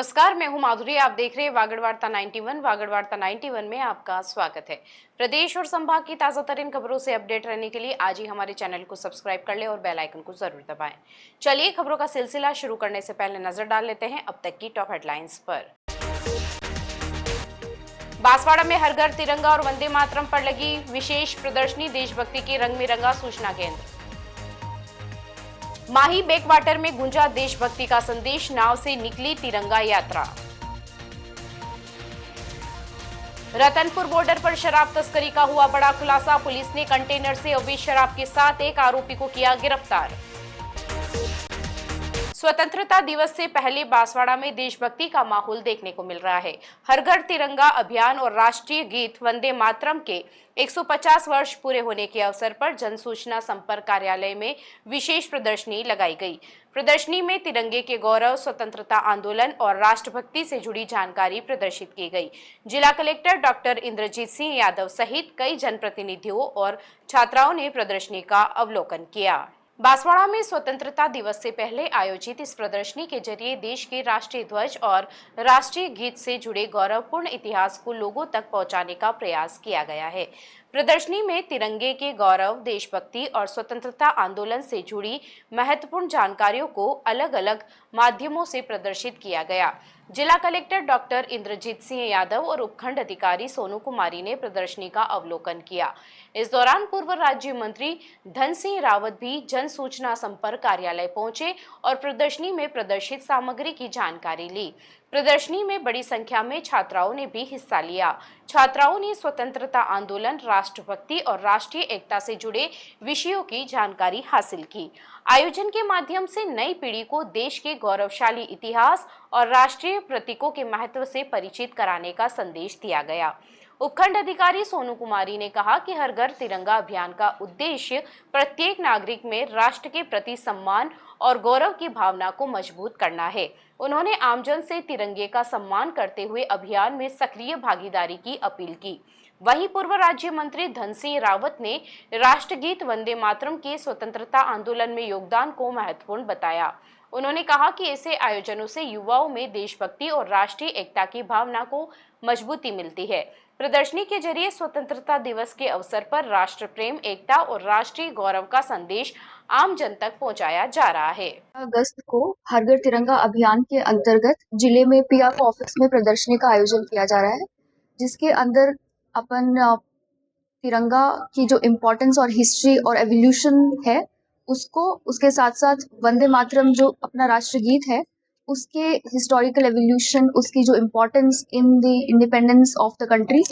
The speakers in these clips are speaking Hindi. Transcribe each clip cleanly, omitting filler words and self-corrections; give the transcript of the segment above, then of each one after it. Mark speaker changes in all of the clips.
Speaker 1: नमस्कार, मैं हूं माधुरी। आप देख रहे हैं वागड़ वार्ता 91। वागड़ वार्ता 91 में आपका स्वागत है। प्रदेश और संभाग की ताजा तरीन खबरों से अपडेट रहने के लिए आज ही हमारे चैनल को सब्सक्राइब कर लें और बेल आइकन को जरूर दबाएं। चलिए खबरों का सिलसिला शुरू करने से पहले नजर डाल लेते हैं अब तक की टॉप हेडलाइंस पर। बांसवाड़ा में हर घर तिरंगा और वंदे मातरम पर लगी विशेष प्रदर्शनी, देशभक्ति के रंग में रंगा सूचना केंद्र। माही बैकवाटर में गूंजा देशभक्ति का संदेश, नाव से निकली तिरंगा यात्रा। रतनपुर बॉर्डर पर शराब तस्करी का हुआ बड़ा खुलासा, पुलिस ने कंटेनर से अवैध शराब के साथ एक आरोपी को किया गिरफ्तार। स्वतंत्रता दिवस से पहले बांसवाड़ा में देशभक्ति का माहौल देखने को मिल रहा है। हर घर तिरंगा अभियान और राष्ट्रीय गीत वंदे मातरम के 150 वर्ष पूरे होने के अवसर पर जन सूचना संपर्क कार्यालय में विशेष प्रदर्शनी लगाई गई। प्रदर्शनी में तिरंगे के गौरव, स्वतंत्रता आंदोलन और राष्ट्रभक्ति से जुड़ी जानकारी प्रदर्शित की गई। जिला कलेक्टर डॉक्टर इंद्रजीत सिंह यादव सहित कई जनप्रतिनिधियों और छात्राओं ने प्रदर्शनी का अवलोकन किया। बांसवाड़ा में स्वतंत्रता दिवस से पहले आयोजित इस प्रदर्शनी के जरिए देश के राष्ट्रीय ध्वज और राष्ट्रीय गीत से जुड़े गौरवपूर्ण इतिहास को लोगों तक पहुंचाने का प्रयास किया गया है। प्रदर्शनी में तिरंगे के गौरव, देशभक्ति और स्वतंत्रता आंदोलन से जुड़ी महत्वपूर्ण जानकारियों को अलग अलग माध्यमों से प्रदर्शित किया गया। जिला कलेक्टर डॉक्टर इंद्रजीत सिंह यादव और उपखंड अधिकारी सोनू कुमारी ने प्रदर्शनी का अवलोकन किया। इस दौरान पूर्व राज्य मंत्री धन सिंह रावत भी जन सूचना संपर्क कार्यालय पहुंचे और प्रदर्शनी में प्रदर्शित सामग्री की जानकारी ली। प्रदर्शनी में बड़ी संख्या में छात्राओं ने भी हिस्सा लिया। छात्राओं ने स्वतंत्रता आंदोलन, राष्ट्रभक्ति और राष्ट्रीय एकता से जुड़े विषयों की जानकारी हासिल की। आयोजन के माध्यम से नई पीढ़ी को देश के गौरवशाली इतिहास और राष्ट्रीय प्रतीकों के महत्व से परिचित कराने का संदेश दिया गया। उपखंड अधिकारी सोनू कुमारी ने कहा कि हर घर तिरंगा अभियान का उद्देश्य प्रत्येक नागरिक में राष्ट्र के प्रति सम्मान और गौरव की भावना को मजबूत करना है। उन्होंने आमजन से तिरंगे का सम्मान करते हुए अभियान में सक्रिय भागीदारी की अपील की। वहीं पूर्व राज्य मंत्री धन सिंह रावत ने राष्ट्रगीत वंदे मातरम के स्वतंत्रता आंदोलन में योगदान को महत्वपूर्ण बताया। उन्होंने कहा कि ऐसे आयोजनों से युवाओं में देशभक्ति और राष्ट्रीय एकता की भावना को मजबूती मिलती है। प्रदर्शनी के जरिए स्वतंत्रता दिवस के अवसर पर राष्ट्र प्रेम, एकता और राष्ट्रीय गौरव का संदेश आम जन तक पहुंचाया जा रहा है।
Speaker 2: अगस्त को हर घर तिरंगा अभियान के अंतर्गत जिले में पीआरओ ऑफिस में प्रदर्शनी का आयोजन किया जा रहा है, जिसके अंदर अपन तिरंगा की जो इम्पोर्टेंस और हिस्ट्री और एवोल्यूशन है उसको, उसके साथ साथ वंदे मातरम जो अपना राष्ट्रगीत है उसके हिस्टोरिकल एवोल्यूशन, उसकी जो importance in the independence of the country,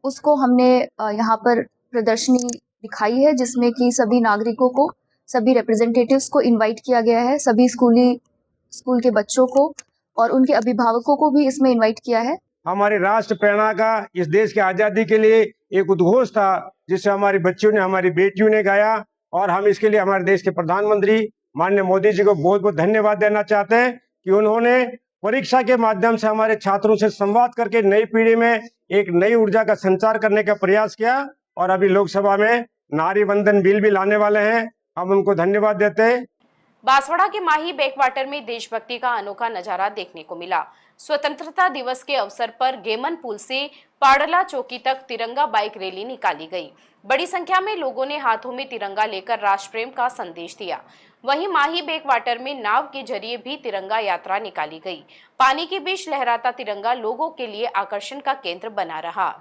Speaker 2: उसको हमने यहाँ पर प्रदर्शनी दिखाई है, जिसमें कि सभी नागरिकों को, सभी रिप्रेजेंटेटिव्स को इनवाइट किया गया है, सभी स्कूल के बच्चों को और उनके अभिभावकों को भी इसमें इनवाइट किया है।
Speaker 3: हमारे राष्ट्र प्रेरणा का इस देश की आजादी के लिए एक उद्घोष था, जिसे हमारी बच्चियों ने, हमारी बेटियों ने गाया और हम इसके लिए हमारे देश के प्रधानमंत्री माननीय मोदी जी को बहुत बहुत धन्यवाद देना चाहते हैं कि उन्होंने परीक्षा के माध्यम से हमारे छात्रों से संवाद करके नई पीढ़ी में एक नई ऊर्जा का संचार करने का प्रयास किया और अभी लोकसभा में नारी वंदन बिल भी लाने वाले हैं। हम उनको धन्यवाद देते हैं।
Speaker 1: बांसवाड़ा के माही बैकवाटर में देशभक्ति का अनोखा नजारा देखने को मिला। स्वतंत्रता दिवस के अवसर पर गेमन पुल से पाड़ला चौकी तक तिरंगा बाइक रैली निकाली गई। बड़ी संख्या में लोगों ने हाथों में तिरंगा लेकर राष्ट्र प्रेम का संदेश दिया। वहीं माही बैकवाटर में नाव के जरिए भी तिरंगा यात्रा निकाली गई। पानी के बीच लहराता तिरंगा लोगों के लिए आकर्षण का केंद्र बना रहा।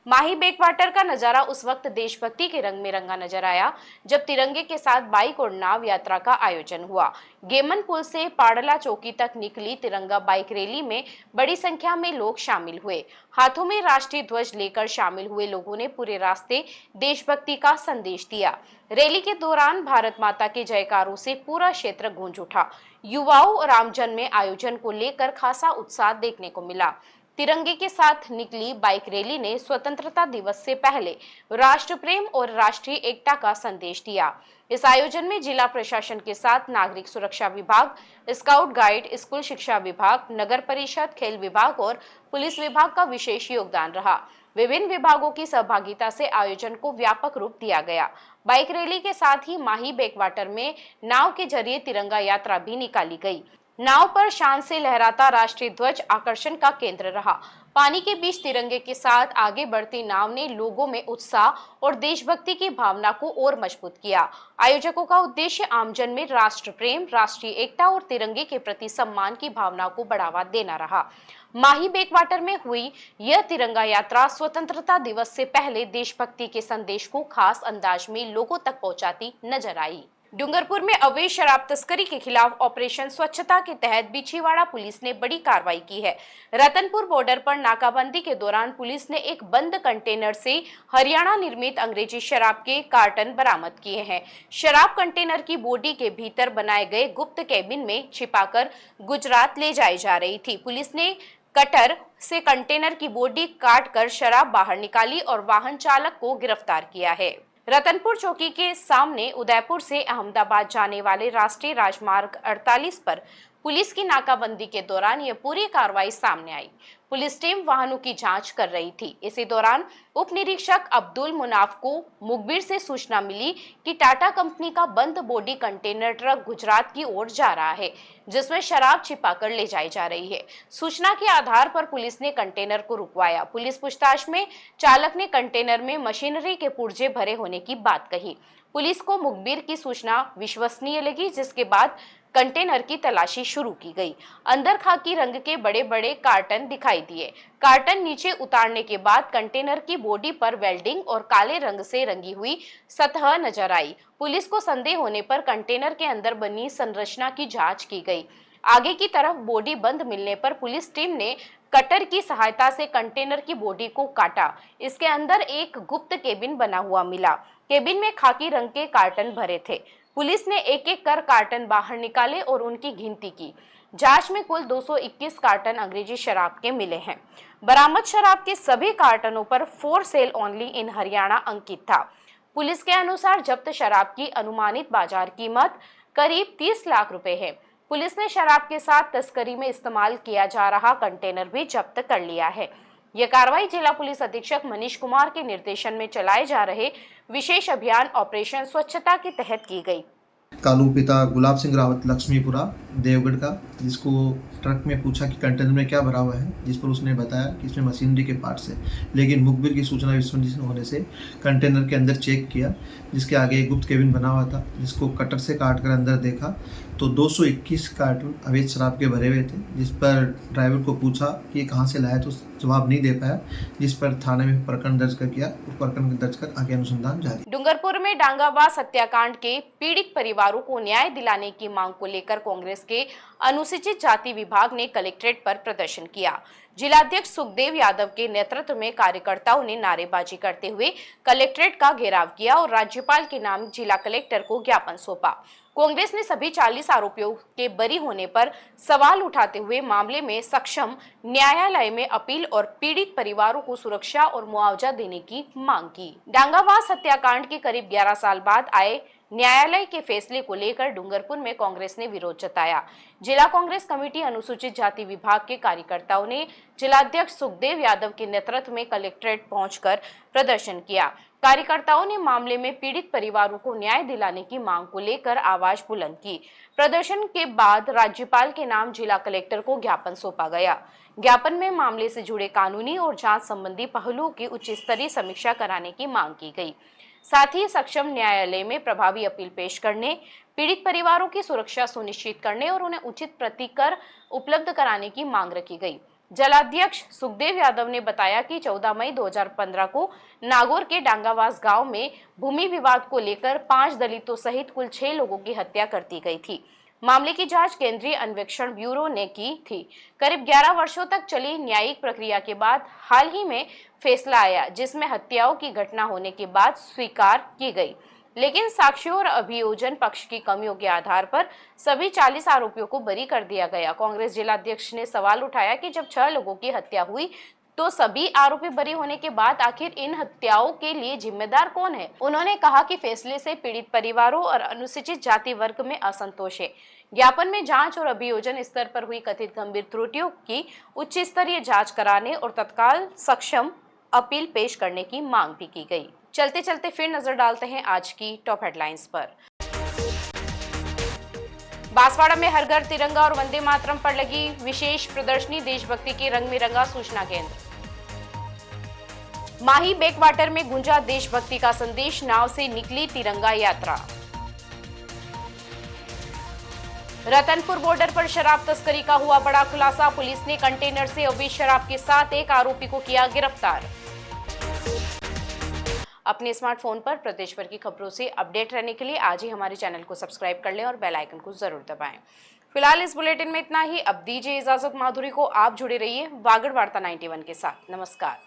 Speaker 1: माही बैकवाटर का नजारा उस वक्त देशभक्ति के रंग में रंगा नजर आया जब तिरंगे के साथ बाइक और नाव यात्रा का आयोजन हुआ। गेमन पुल से पाड़ला चौकी तक निकली तिरंगा बाइक रैली में बड़ी संख्या में लोग शामिल हुए। हाथों में राष्ट्रीय ध्वज लेकर शामिल हुए लोगों ने पूरे रास्ते देशभक्ति का संदेश दिया। रैली के दौरान भारत माता के जयकारों से पूरा क्षेत्र गूंज उठा। युवाओं और आमजन में आयोजन को लेकर खासा उत्साह देखने को मिला। तिरंगे के साथ निकली बाइक रैली ने स्वतंत्रता दिवस से पहले राष्ट्र प्रेम और राष्ट्रीय एकता का संदेश दिया। इस आयोजन में जिला प्रशासन के साथ नागरिक सुरक्षा विभाग, स्काउट गाइड, स्कूल शिक्षा विभाग, नगर परिषद, खेल विभाग और पुलिस विभाग का विशेष योगदान रहा। विभिन्न विभागों की सहभागिता से आयोजन को व्यापक रूप दिया गया। बाइक रैली के साथ ही माही बैकवाटर में नाव के जरिए तिरंगा यात्रा भी निकाली गई। नाव पर शान से लहराता राष्ट्रीय ध्वज आकर्षण का केंद्र रहा। पानी के बीच तिरंगे के साथ आगे बढ़ती नाव ने लोगों में उत्साह और देशभक्ति की भावना को और मजबूत किया। आयोजकों का उद्देश्य आमजन में राष्ट्र प्रेम, राष्ट्रीय एकता और तिरंगे के प्रति सम्मान की भावना को बढ़ावा देना रहा। माही बैकवाटर में हुई यह तिरंगा यात्रा स्वतंत्रता दिवस से पहले देशभक्ति के संदेश को खास अंदाज में लोगों तक पहुंचाती नजर आई। डूंगरपुर में अवैध शराब तस्करी के खिलाफ ऑपरेशन स्वच्छता के तहत बिछीवाड़ा पुलिस ने बड़ी कार्रवाई की है। रतनपुर बॉर्डर पर नाकाबंदी के दौरान पुलिस ने एक बंद कंटेनर से हरियाणा निर्मित अंग्रेजी शराब के कार्टन बरामद किए हैं। शराब कंटेनर की बॉडी के भीतर बनाए गए गुप्त केबिन में छिपाकर गुजरात ले जाई जा रही थी। पुलिस ने कटर से कंटेनर की बॉडी काटकर शराब बाहर निकाली और वाहन चालक को गिरफ्तार किया है। रतनपुर चौकी के सामने उदयपुर से अहमदाबाद जाने वाले राष्ट्रीय राजमार्ग 48 पर पुलिस की नाकाबंदी के दौरान यह पूरी कार्रवाई सामने आई। पुलिस टीम वाहनों की जांच कर रही थी। इसी दौरान उप निरीक्षक अब्दुल मुनाफ को मुखबिर से सूचना मिली कि टाटा कंपनी का बंद बॉडी कंटेनर ट्रक गुजरात की ओर जा रहा है, जिसमें शराब छिपाकर ले जाई जा रही है। सूचना के आधार पर पुलिस ने कंटेनर को रुकवाया। पुलिस पूछताछ में चालक ने कंटेनर में मशीनरी के पुर्जे भरे होने की बात कही। पुलिस को मुखबिर की सूचना विश्वसनीय लगी, जिसके बाद कंटेनर की तलाशी शुरू की गई। अंदर खाकी रंग के बड़े बड़े कार्टन दिखाई दिए। कार्टन नीचे उतारने के बाद कंटेनर की बॉडी पर वेल्डिंग और काले रंग से रंगी हुई सतह नजर आई। पुलिस को संदेह होने पर कंटेनर के अंदर बनी संरचना की जांच की गई। आगे की तरफ बॉडी बंद मिलने पर पुलिस टीम ने कटर की सहायता से कंटेनर की बॉडी को काटा। इसके अंदर एक गुप्त केबिन बना हुआ मिला। केबिन में खाकी रंग के कार्टन भरे थे। पुलिस ने एक एक कर कार्टन बाहर निकाले और उनकी गिनती की। जांच में कुल 221 कार्टन अंग्रेजी शराब के मिले हैं। बरामद शराब के सभी कार्टनों पर for sale only in Haryana अंकित था। पुलिस के अनुसार जब्त शराब की अनुमानित बाजार कीमत करीब 30 लाख रुपए है। पुलिस ने शराब के साथ तस्करी में इस्तेमाल किया जा रहा कंटेनर भी जब्त कर लिया है। यह कार्रवाई जिला पुलिस अधीक्षक मनीष कुमार के निर्देशन में चलाए जा रहे विशेष अभियान ऑपरेशन स्वच्छता के तहत की गई।
Speaker 4: कालू पिता गुलाब सिंह रावत लक्ष्मीपुरा देवगढ़ का, जिसको ट्रक में पूछा कि कंटेनर में क्या भरा हुआ है, जिस पर उसने बताया कि इसमें मशीनरी के पार्ट्स है। लेकिन मुखबिर की सूचना विश्वसनीय होने से कंटेनर के अंदर चेक किया, जिसके आगे एक गुप्त केबिन बना हुआ था, जिसको कटर से काट कर अंदर देखा तो 221 कार्टून अवैध शराब के भरे हुए थे। जिस पर ड्राइवर को पूछा कि ये कहाँ से लाया तो जवाब नहीं दे पाया, जिस पर थाने में प्रकरण दर्ज कर किया और प्रकरण दर्ज कर आगे अनुसंधान जारी।
Speaker 1: डूंगरपुर में डांगाबाज हत्याकांड के पीड़ित परिवारों को न्याय दिलाने की मांग को लेकर कांग्रेस के अनुसूचित जाति विभाग ने कलेक्ट्रेट पर प्रदर्शन किया। जिलाध्यक्ष सुखदेव यादव के नेतृत्व में कार्यकर्ताओं ने नारेबाजी करते हुए कलेक्ट्रेट का घेराव किया और राज्यपाल के नाम जिला कलेक्टर को ज्ञापन सौंपा। कांग्रेस ने सभी 40 आरोपियों के बरी होने पर सवाल उठाते हुए मामले में सक्षम न्यायालय में अपील और पीड़ित परिवारों को सुरक्षा और मुआवजा देने की मांग की। डांगावास हत्याकांड के करीब 11 साल बाद आए न्यायालय के फैसले को लेकर डूंगरपुर में कांग्रेस ने विरोध जताया। जिला कांग्रेस कमेटी अनुसूचित जाति विभाग के कार्यकर्ताओं ने जिलाध्यक्ष सुखदेव यादव के नेतृत्व में कलेक्ट्रेट पहुंचकर प्रदर्शन किया। कार्यकर्ताओं ने मामले में पीड़ित परिवारों को न्याय दिलाने की मांग को लेकर आवाज बुलंद की। प्रदर्शन के बाद राज्यपाल के नाम जिला कलेक्टर को ज्ञापन सौंपा गया। ज्ञापन में मामले से जुड़े कानूनी और जांच संबंधी पहलुओं की उच्च स्तरीय समीक्षा कराने की मांग की गई। साथ ही सक्षम न्यायालय में प्रभावी अपील पेश करने, पीड़ित परिवारों की सुरक्षा सुनिश्चित करने और उन्हें उचित प्रतिकर उपलब्ध कराने की मांग रखी गई। जलाध्यक्ष सुखदेव यादव ने बताया कि 14 मई 2015 को नागौर के डांगावास गांव में भूमि विवाद को लेकर 5 दलितों सहित कुल 6 लोगों की हत्या कर दी गई थी। मामले की जांच केंद्रीय अन्वेषण ब्यूरो ने की थी। करीब 11 वर्षों तक चली न्यायिक प्रक्रिया के बाद हाल ही में फैसला आया, जिसमें हत्याओं की घटना होने के बाद स्वीकार की गई, लेकिन साक्ष्यों और अभियोजन पक्ष की कमियों के आधार पर सभी 40 आरोपियों को बरी कर दिया गया। कांग्रेस जिलाध्यक्ष ने सवाल उठाया कि जब 6 लोगों की हत्या हुई तो सभी आरोपी बरी होने के बाद आखिर इन हत्याओं के लिए जिम्मेदार कौन है। उन्होंने कहा कि फैसले से पीड़ित परिवारों और अनुसूचित जाति वर्ग में असंतोष है। ज्ञापन में जांच और अभियोजन स्तर पर हुई कथित गंभीर त्रुटियों की उच्च स्तरीय जांच कराने और तत्काल सक्षम अपील पेश करने की मांग भी की गई। चलते चलते फिर नजर डालते हैं आज की टॉप हेडलाइंस पर। बांसवाड़ा में हर घर तिरंगा और वंदे मातरम पर लगी विशेष प्रदर्शनी, देशभक्ति के रंग में रंगा सूचना केंद्र। माही बैकवाटर में गूंजा देशभक्ति का संदेश, नाव से निकली तिरंगा यात्रा। रतनपुर बॉर्डर पर शराब तस्करी का हुआ बड़ा खुलासा, पुलिस ने कंटेनर से अवैध शराब के साथ एक आरोपी को किया गिरफ्तार। अपने स्मार्टफोन पर प्रदेश भर की खबरों से अपडेट रहने के लिए आज ही हमारे चैनल को सब्सक्राइब कर लें और बेल आइकन को जरूर दबाएं। फिलहाल इस बुलेटिन में इतना ही। अब दीजिए इजाजत माधुरी को, आप जुड़े रहिए वागड़ वार्ता 91 के साथ। नमस्कार।